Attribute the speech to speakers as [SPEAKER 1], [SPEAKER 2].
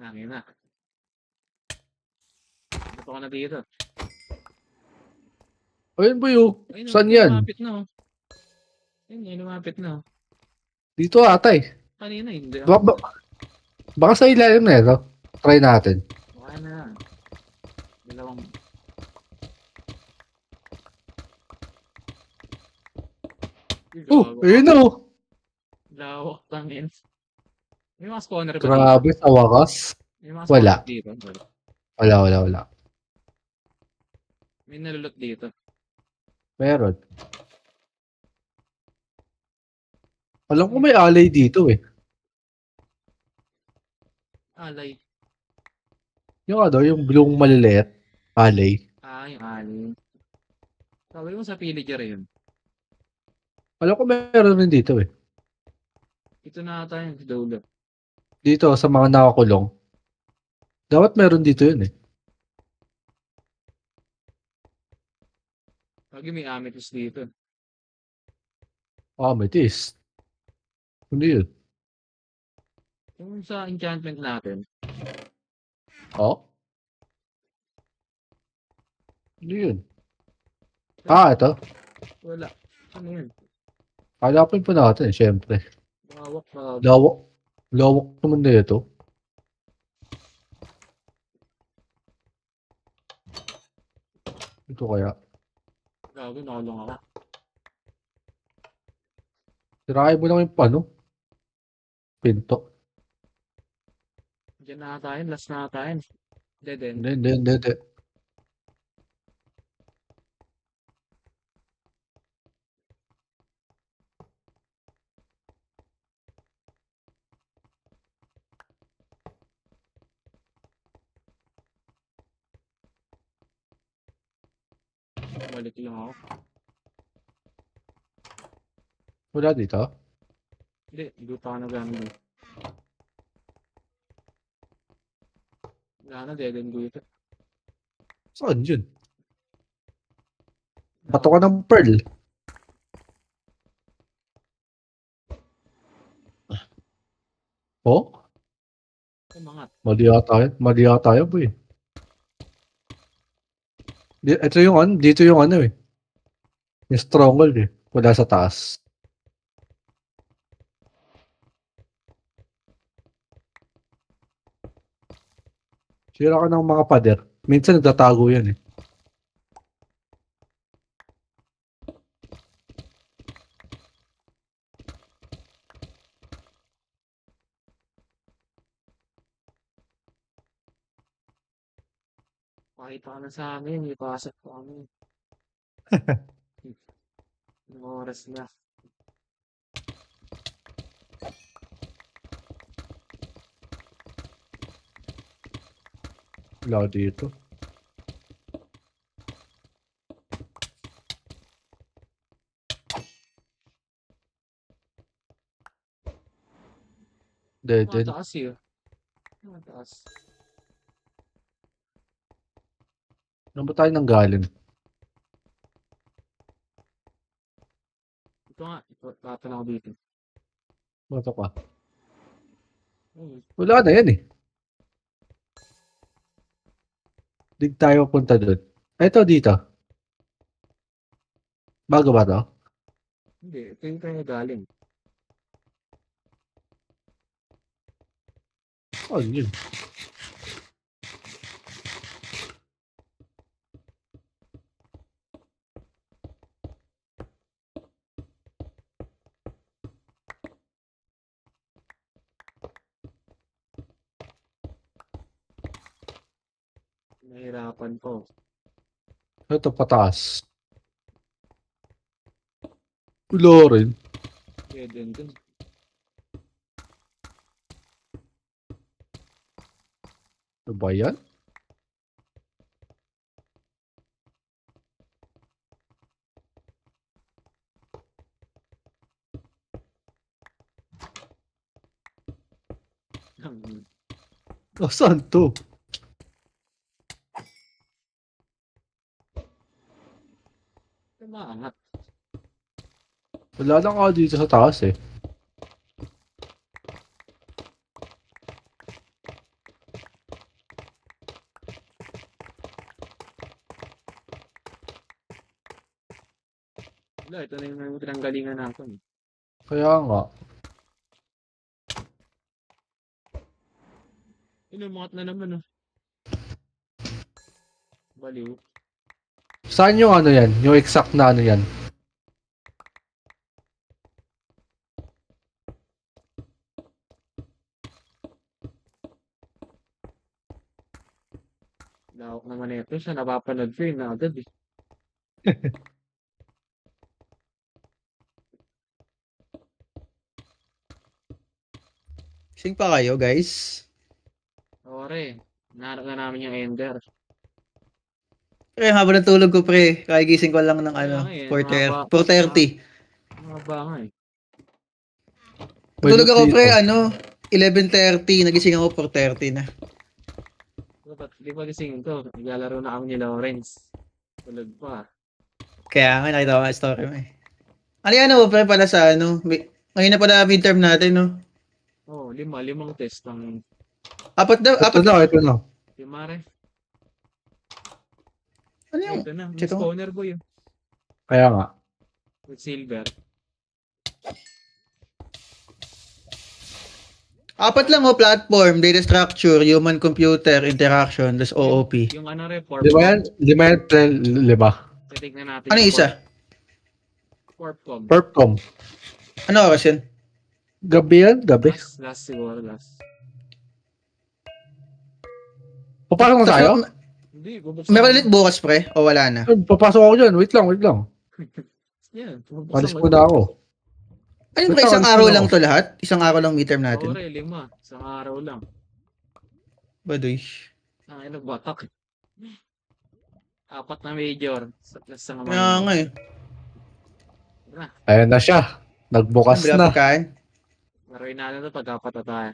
[SPEAKER 1] Hangin na. Ba't ako na dito?
[SPEAKER 2] Ayun ba yung...
[SPEAKER 1] Ayun,
[SPEAKER 2] Saan
[SPEAKER 1] may
[SPEAKER 2] yan?
[SPEAKER 1] lumapit na oh. Ayun, may lumapit na oh.
[SPEAKER 2] Dito ata eh.
[SPEAKER 1] Kanina hindi ah.
[SPEAKER 2] Baka sa ilalim na ito. Try natin.
[SPEAKER 1] Baka na. Dalawang...
[SPEAKER 2] Ayun na oh.
[SPEAKER 1] Lawak tangin. May mga spawner ba dito?
[SPEAKER 2] Grabe sa wakas.
[SPEAKER 1] May mga
[SPEAKER 2] Wala.
[SPEAKER 1] spawner dito.
[SPEAKER 2] Wala.
[SPEAKER 1] May nalulot dito.
[SPEAKER 2] Meron. Alam ko may alay dito eh.
[SPEAKER 1] Alay.
[SPEAKER 2] Yung yung blue maliliit. Alay.
[SPEAKER 1] Ah, yung alay. Sabi mo sa pillager yun.
[SPEAKER 2] Alam ko meron rin dito eh.
[SPEAKER 1] Ito na ata yung dulo.
[SPEAKER 2] Dito sa mga nakakulong. Dapat meron dito yun eh.
[SPEAKER 1] Lagi may amethyst dito.
[SPEAKER 2] Amethyst. Ano yun?
[SPEAKER 1] Yung sa enchantment natin.
[SPEAKER 2] Oh? Ano yun? Ito.
[SPEAKER 1] Wala. Ano yun?
[SPEAKER 2] Hanapin pa natin, syempre.
[SPEAKER 1] Bawak.
[SPEAKER 2] Lawak naman na ito. Ito kaya.
[SPEAKER 1] Gago, nakulong ako.
[SPEAKER 2] Sirahin mo lang yung pinto.
[SPEAKER 1] Diyan na tayo. Last na tayo. Dead end.
[SPEAKER 2] Hindi.
[SPEAKER 1] Balik lang ako.
[SPEAKER 2] Wala dito.
[SPEAKER 1] Hindi. Luto ka na gamit. Wala na. Dead end dito.
[SPEAKER 2] Saan yun? Bato ka ng pearl. Oh?
[SPEAKER 1] Umangat.
[SPEAKER 2] Mali yata yun, boy. Dito yung eh. Yung stronghold eh. Wala sa taas. Sira ka ng mga pader. Minsan nagtatago yan eh.
[SPEAKER 1] Pakita ka na sa amin. Ipasok ko kami. Anong oras na?
[SPEAKER 2] Wala dito. Dead end.
[SPEAKER 1] Mataas yun. Mataas.
[SPEAKER 2] Ano ba tayo nang galing?
[SPEAKER 1] Ito nga. Tato na ako dito.
[SPEAKER 2] Bato ka.
[SPEAKER 1] Hmm.
[SPEAKER 2] Wala na yan eh. Di tayo punta doon. Ito dito. Bago ba to?
[SPEAKER 1] Hindi. Ito yung tayo galing.
[SPEAKER 2] Oh, yun.
[SPEAKER 1] Nahirapan ko.
[SPEAKER 2] Ito pataas. Wala rin.
[SPEAKER 1] Dead end dun.
[SPEAKER 2] Ano ba yan? Oh, saan to?
[SPEAKER 1] Maangat.
[SPEAKER 2] Wala lang ako dito sa taas eh.
[SPEAKER 1] Wala, ito na yung pinanggalingan natin.
[SPEAKER 2] Kaya nga.
[SPEAKER 1] Inumangat na naman, oh. Baliw.
[SPEAKER 2] Saan yung ano yan? Yung exact na ano yan?
[SPEAKER 1] Lawak naman ito. Siya napapanood ko yun na agad, eh.
[SPEAKER 3] Sing pa kayo, guys.
[SPEAKER 1] Ore, nahanap na namin yung Ender.
[SPEAKER 3] Pre, habang natulog ko, pre. Kagigising ko lang ng
[SPEAKER 1] Kaya nga eh,
[SPEAKER 3] 4:30.
[SPEAKER 1] Mahaba nga eh.
[SPEAKER 3] Natulog ako,
[SPEAKER 2] Dito.
[SPEAKER 3] pre, 11:30. Nagising ako 4:30 na.
[SPEAKER 1] Di ba gising to? Naglalaro na kami ni Lawrence. Tulog pa.
[SPEAKER 3] Kaya nga, nakita ko nga story mo eh. Ano yan, pre, pala sa ngayon na pala midterm natin, no?
[SPEAKER 1] Oh, limang test ng
[SPEAKER 3] Apat daw,
[SPEAKER 2] Ito
[SPEAKER 3] apat.
[SPEAKER 2] na, ito na.
[SPEAKER 1] Mare.
[SPEAKER 3] Ano yung,
[SPEAKER 1] Ito na, may
[SPEAKER 3] check mo.
[SPEAKER 1] spawner boy.
[SPEAKER 2] Kaya nga.
[SPEAKER 1] With silver.
[SPEAKER 3] apat lang platform, data structure, human computer interaction, tas OOP.
[SPEAKER 1] Yung ano rin,
[SPEAKER 2] Lima yan? Lima yan? Lima.
[SPEAKER 1] Titignan natin.
[SPEAKER 3] Ano
[SPEAKER 1] yung
[SPEAKER 3] isa?
[SPEAKER 1] Corpcom.
[SPEAKER 2] Perpcom.
[SPEAKER 3] Ano oras yun?
[SPEAKER 2] Gabi yan? Gabi.
[SPEAKER 1] Last siguro, last.
[SPEAKER 2] Papasok na tayo?
[SPEAKER 1] Hindi, bubuksan.
[SPEAKER 3] Meron ulit bukas, pre? O wala na?
[SPEAKER 2] Ay, papasok ako dyan. Wait lang, wait lang.
[SPEAKER 1] Yan,
[SPEAKER 2] Alis muna ako.
[SPEAKER 3] Ano
[SPEAKER 2] Wait
[SPEAKER 3] ba, isang
[SPEAKER 2] lang,
[SPEAKER 3] araw
[SPEAKER 2] ano
[SPEAKER 3] lang
[SPEAKER 2] ako?
[SPEAKER 3] to lahat? Isang araw lang midterm natin?
[SPEAKER 1] Ore, 5. Isang araw lang.
[SPEAKER 3] Baduy.
[SPEAKER 1] Ang ino, batak. 4 na major. Sa mga
[SPEAKER 3] Kaya nga eh.
[SPEAKER 2] Ayan na siya. Nagbukas
[SPEAKER 3] Ang
[SPEAKER 2] na.
[SPEAKER 3] pagkain.
[SPEAKER 1] Laruin natin ito pag-4 na tayo.